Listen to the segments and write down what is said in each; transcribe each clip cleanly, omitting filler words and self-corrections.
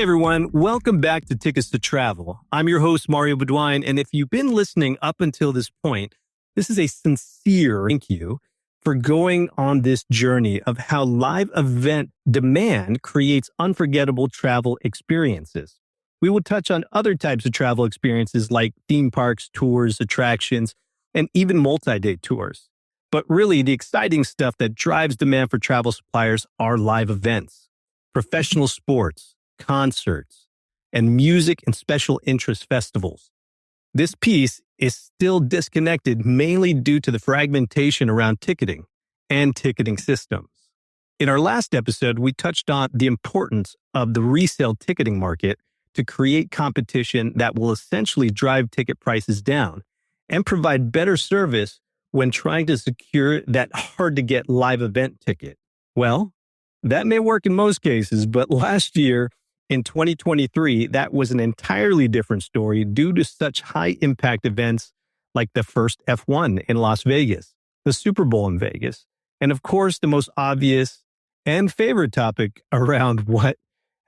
Hey everyone, welcome back to Tickets to Travel. I'm your host, Mario Bedwine, and if you've been listening up until this point, this is a sincere thank you for going on this journey of how live event demand creates unforgettable travel experiences. We will touch on other types of travel experiences like theme parks, tours, attractions, and even multi-day tours. But really, the exciting stuff that drives demand for travel suppliers are live events, professional sports, concerts, and music and special interest festivals. This piece is still disconnected mainly due to the fragmentation around ticketing and ticketing systems. In our last episode, we touched on the importance of the resale ticketing market to create competition that will essentially drive ticket prices down and provide better service when trying to secure that hard-to-get live event ticket. Well, that may work in most cases, but last year, in 2023, that was an entirely different story due to such high-impact events like the first F1 in Las Vegas, the Super Bowl in Vegas, and of course, the most obvious and favorite topic around what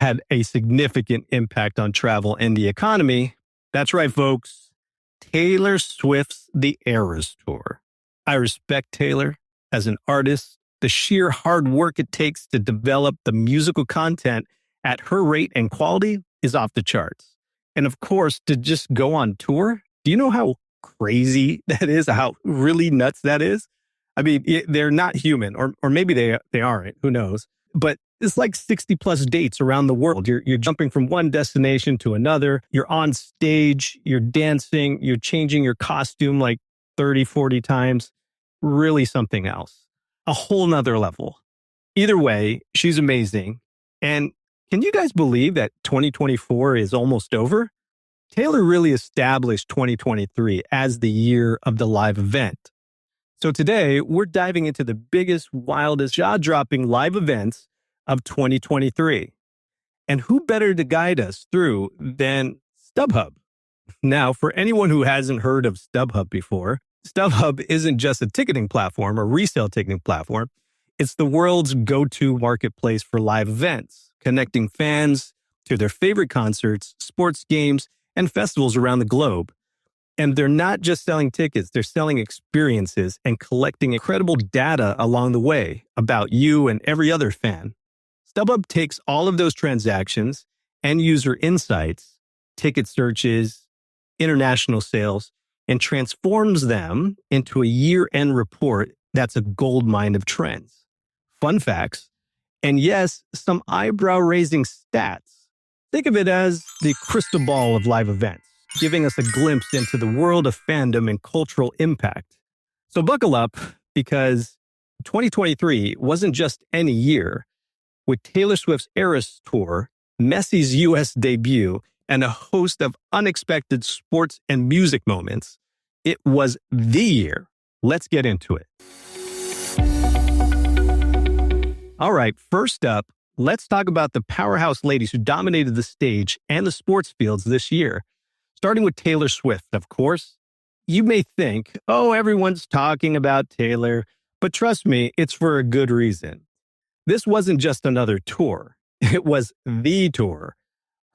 had a significant impact on travel and the economy. That's right, folks. Taylor Swift's The Eras Tour. I respect Taylor as an artist, the sheer hard work it takes to develop the musical content at her rate and quality is off the charts. And of course, to just go on tour, do you know how crazy that is? How really nuts that is? I mean, they're not human, or maybe they aren't, who knows? But it's like 60 plus dates around the world. You're jumping from one destination to another. You're on stage, you're dancing, you're changing your costume like 30, 40 times. Really something else. A whole nother level. Either way, she's amazing. And can you guys believe that 2024 is almost over? Taylor really established 2023 as the year of the live event. So today, we're diving into the biggest, wildest, jaw-dropping live events of 2023. And who better to guide us through than StubHub? Now, for anyone who hasn't heard of StubHub before, StubHub isn't just a ticketing platform or resale ticketing platform. It's the world's go-to marketplace for live events, connecting fans to their favorite concerts, sports games, and festivals around the globe. And they're not just selling tickets, they're selling experiences and collecting incredible data along the way about you and every other fan. StubHub takes all of those transactions, end user insights, ticket searches, international sales, and transforms them into a year-end report that's a goldmine of trends, fun facts, and yes, some eyebrow-raising stats. Think of it as the crystal ball of live events, giving us a glimpse into the world of fandom and cultural impact. So buckle up, because 2023 wasn't just any year. With Taylor Swift's Eras Tour, Messi's U.S. debut, and a host of unexpected sports and music moments, it was the year. Let's get into it. All right, first up, let's talk about the powerhouse ladies who dominated the stage and the sports fields this year. Starting with Taylor Swift, of course. You may think, oh, everyone's talking about Taylor, but trust me, it's for a good reason. This wasn't just another tour. It was the tour.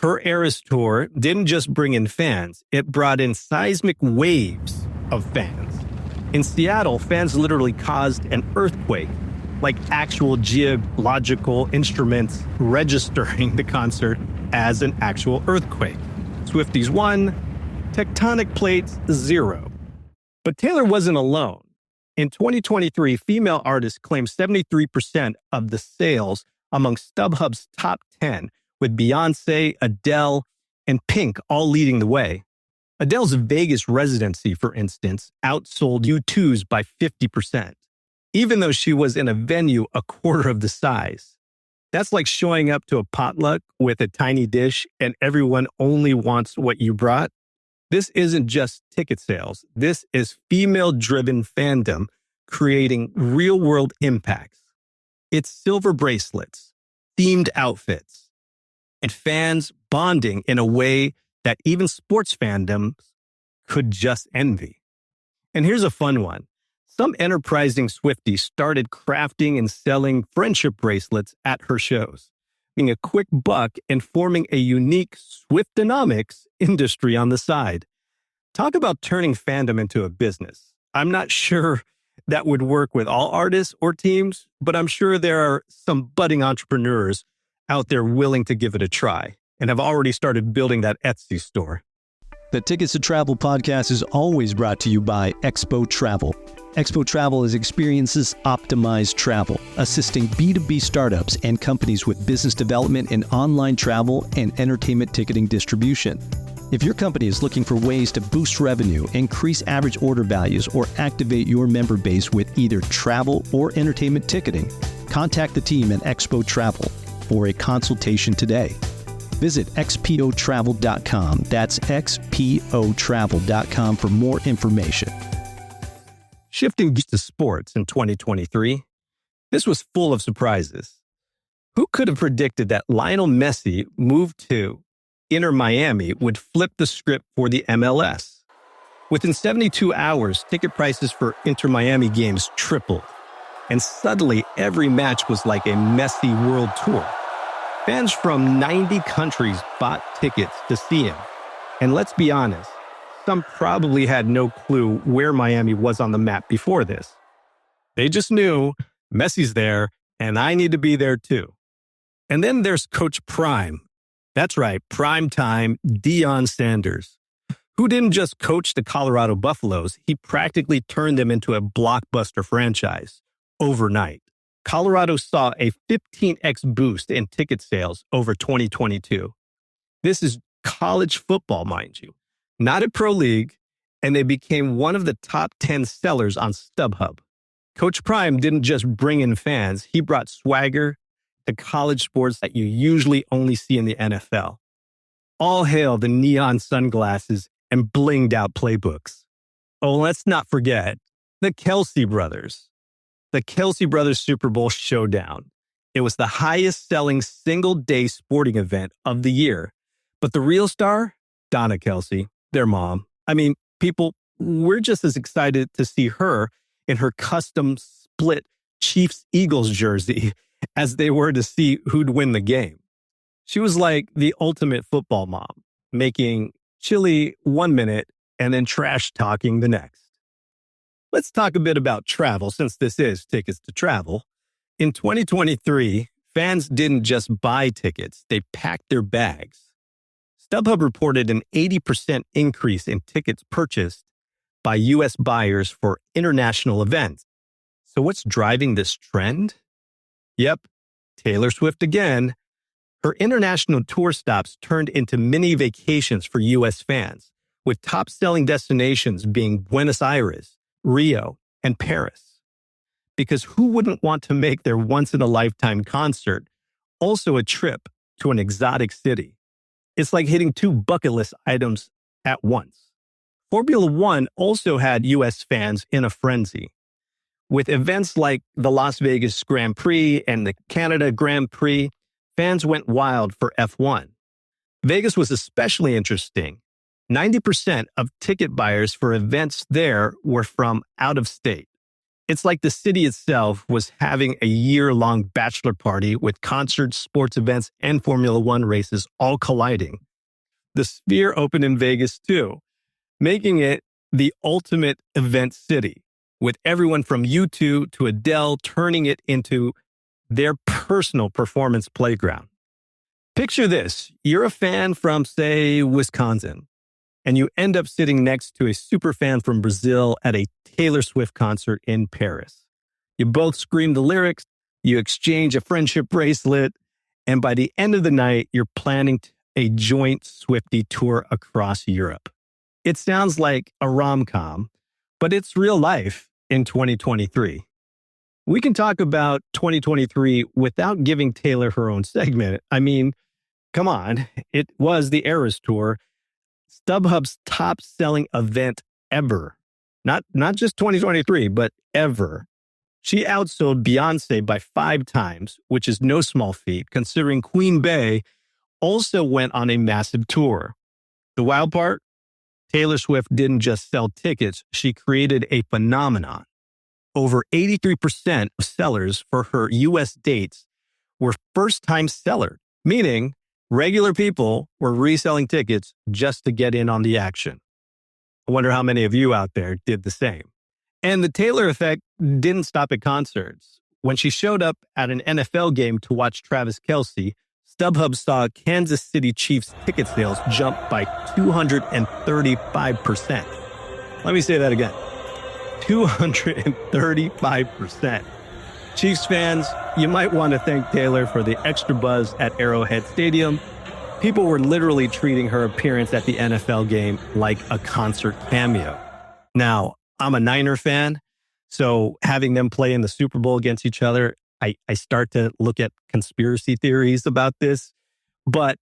Her Eras Tour didn't just bring in fans, it brought in seismic waves of fans. In Seattle, fans literally caused an earthquake, like actual geological instruments registering the concert as an actual earthquake. Swifties 1, tectonic plates 0. But Taylor wasn't alone. In 2023, female artists claimed 73% of the sales among StubHub's top 10, with Beyoncé, Adele, and Pink all leading the way. Adele's Vegas residency, for instance, outsold U2's by 50%, even though she was in a venue a quarter of the size. That's like showing up to a potluck with a tiny dish and everyone only wants what you brought. This isn't just ticket sales. This is female-driven fandom creating real-world impacts. It's silver bracelets, themed outfits, and fans bonding in a way that even sports fandoms could just envy. And here's a fun one. Some enterprising Swifties started crafting and selling friendship bracelets at her shows. making a quick buck and forming a unique Swiftonomics industry on the side. Talk about turning fandom into a business. I'm not sure that would work with all artists or teams, but I'm sure there are some budding entrepreneurs out there willing to give it a try and have already started building that Etsy store. The Tickets to Travel podcast is always brought to you by Expo Travel. Expo Travel is Experiences Optimized Travel, assisting B2B startups and companies with business development in online travel and entertainment ticketing distribution. If your company is looking for ways to boost revenue, increase average order values, or activate your member base with either travel or entertainment ticketing, contact the team at Expo Travel for a consultation today. Visit xpotravel.com. That's xpotravel.com for more information. Shifting to sports in 2023, this was full of surprises. Who could have predicted that Lionel Messi moved to Inter Miami would flip the script for the MLS? Within 72 hours, ticket prices for Inter Miami games tripled, and suddenly every match was like a Messi world tour. Fans from 90 countries bought tickets to see him. And let's be honest, some probably had no clue where Miami was on the map before this. They just knew Messi's there, and I need to be there too. And then there's Coach Prime. That's right, prime time Deion Sanders, who didn't just coach the Colorado Buffaloes, he practically turned them into a blockbuster franchise overnight. Colorado saw a 15x boost in ticket sales over 2022. This is college football, mind you, not a pro league, and they became one of the top 10 sellers on StubHub. Coach Prime didn't just bring in fans, he brought swagger to college sports that you usually only see in the NFL. All hail the neon sunglasses and blinged out playbooks. Oh, let's not forget the Kelsey brothers. The Kelsey Brothers Super Bowl Showdown. It was the highest selling single day sporting event of the year. But the real star, Donna Kelsey, their mom. I mean, people, we're just as excited to see her in her custom split Chiefs-Eagles jersey as they were to see who'd win the game. She was like the ultimate football mom, making chili 1 minute and then trash talking the next. Let's talk a bit about travel, since this is Tickets to Travel. In 2023, fans didn't just buy tickets, they packed their bags. StubHub reported an 80% increase in tickets purchased by U.S. buyers for international events. So what's driving this trend? Yep, Taylor Swift again. Her international tour stops turned into mini vacations for U.S. fans, with top-selling destinations being Buenos Aires, Rio, and Paris. Because who wouldn't want to make their once-in-a-lifetime concert also a trip to an exotic city? It's like hitting two bucket list items at once. Formula One also had U.S. fans in a frenzy. With events like the Las Vegas Grand Prix and the Canada Grand Prix, fans went wild for F1. Vegas was especially interesting. 90% of ticket buyers for events there were from out of state. It's like the city itself was having a year-long bachelor party with concerts, sports events, and Formula One races all colliding. The Sphere opened in Vegas too, making it the ultimate event city, with everyone from U2 to Adele turning it into their personal performance playground. Picture this, you're a fan from, say, Wisconsin, and you end up sitting next to a super fan from Brazil at a Taylor Swift concert in Paris. You both scream the lyrics, you exchange a friendship bracelet, and by the end of the night, you're planning a joint Swiftie tour across Europe. It sounds like a rom-com, but it's real life in 2023. We can talk about 2023 without giving Taylor her own segment. I mean, come on, it was the Eras Tour, StubHub's top-selling event ever. Not just 2023, but ever. She outsold Beyoncé by 5 times, which is no small feat, considering Queen Bey also went on a massive tour. The wild part? Taylor Swift didn't just sell tickets, she created a phenomenon. Over 83% of sellers for her U.S. dates were first-time sellers. meaning regular people were reselling tickets just to get in on the action. I wonder how many of you out there did the same. And the Taylor effect didn't stop at concerts. When she showed up at an NFL game to watch Travis Kelce, StubHub saw Kansas City Chiefs ticket sales jump by 235%. Let me say that again. 235%. Chiefs fans, you might want to thank Taylor for the extra buzz at Arrowhead Stadium. People were literally treating her appearance at the NFL game like a concert cameo. Now, I'm a Niner fan, so having them play in the Super Bowl against each other, I start to look at conspiracy theories about this, but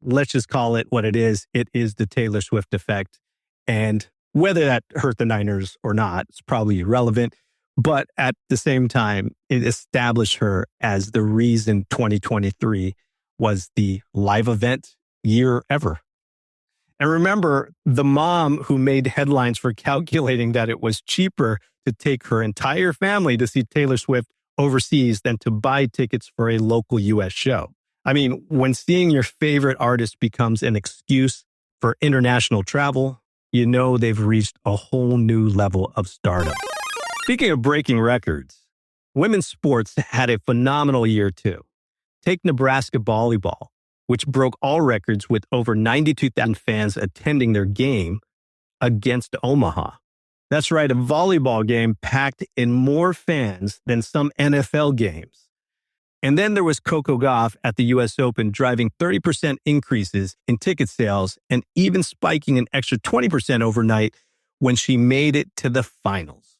let's just call it what it is. It is the Taylor Swift effect. And whether that hurt the Niners or not, it's probably irrelevant. But at the same time, it established her as the reason 2023 was the live event year ever. And remember, the mom who made headlines for calculating that it was cheaper to take her entire family to see Taylor Swift overseas than to buy tickets for a local U.S. show. I mean, when seeing your favorite artist becomes an excuse for international travel, you know they've reached a whole new level of stardom. Speaking of breaking records, women's sports had a phenomenal year too. Take Nebraska volleyball, which broke all records with over 92,000 fans attending their game against Omaha. That's right, a volleyball game packed in more fans than some NFL games. And then there was Coco Gauff at the U.S. Open driving 30% increases in ticket sales and even spiking an extra 20% overnight when she made it to the finals.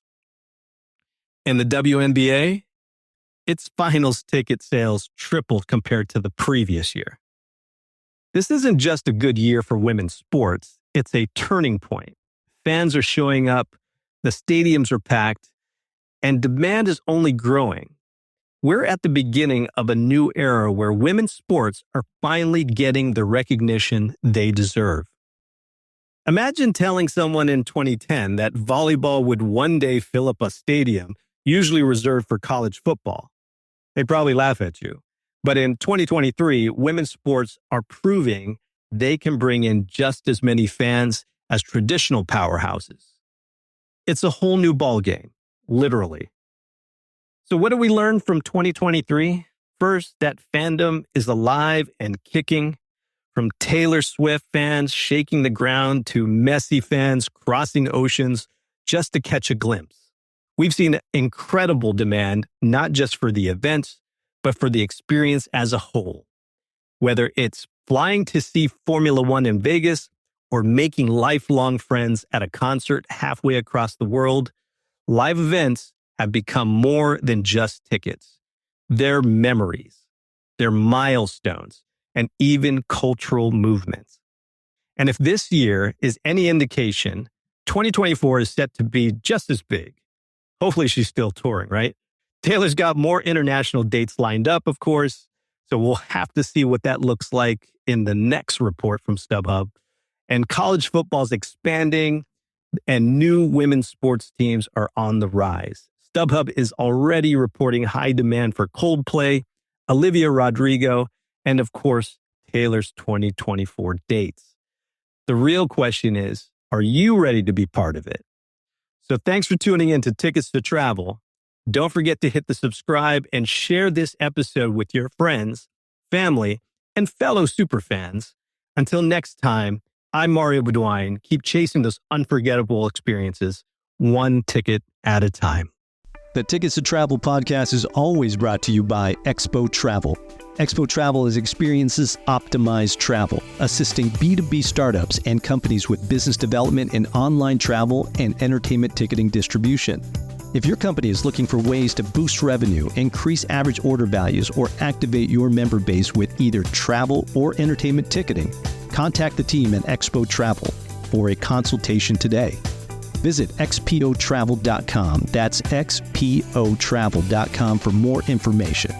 And the WNBA, its finals ticket sales tripled compared to the previous year. This isn't just a good year for women's sports, it's a turning point. Fans are showing up, the stadiums are packed, and demand is only growing. We're at the beginning of a new era where women's sports are finally getting the recognition they deserve. Imagine telling someone in 2010 that volleyball would one day fill up a stadium, usually reserved for college football. They'd probably laugh at you. But in 2023, women's sports are proving they can bring in just as many fans as traditional powerhouses. It's a whole new ballgame, literally. So what do we learn from 2023? First, that fandom is alive and kicking. From Taylor Swift fans shaking the ground to Messi fans crossing oceans just to catch a glimpse. We've seen incredible demand, not just for the events, but for the experience as a whole. Whether it's flying to see Formula One in Vegas or making lifelong friends at a concert halfway across the world, live events have become more than just tickets. They're memories, they're milestones, and even cultural movements. And if this year is any indication, 2024 is set to be just as big. Hopefully she's still touring, right? Taylor's got more international dates lined up, of course, so we'll have to see what that looks like in the next report from StubHub. And college football's expanding, and new women's sports teams are on the rise. StubHub is already reporting high demand for Coldplay, Olivia Rodrigo, and of course, Taylor's 2024 dates. The real question is, are you ready to be part of it? So thanks for tuning in to Tickets to Travel. Don't forget to hit the subscribe and share this episode with your friends, family, and fellow superfans. Until next time, I'm Mario Bedouin. Keep chasing those unforgettable experiences, one ticket at a time. The Tickets to Travel podcast is always brought to you by Expo Travel. Expo Travel is experiences optimized travel, assisting B2B startups and companies with business development in online travel and entertainment ticketing distribution. If your company is looking for ways to boost revenue, increase average order values, or activate your member base with either travel or entertainment ticketing, contact the team at Expo Travel for a consultation today. Visit xpotravel.com. That's xpotravel.com for more information.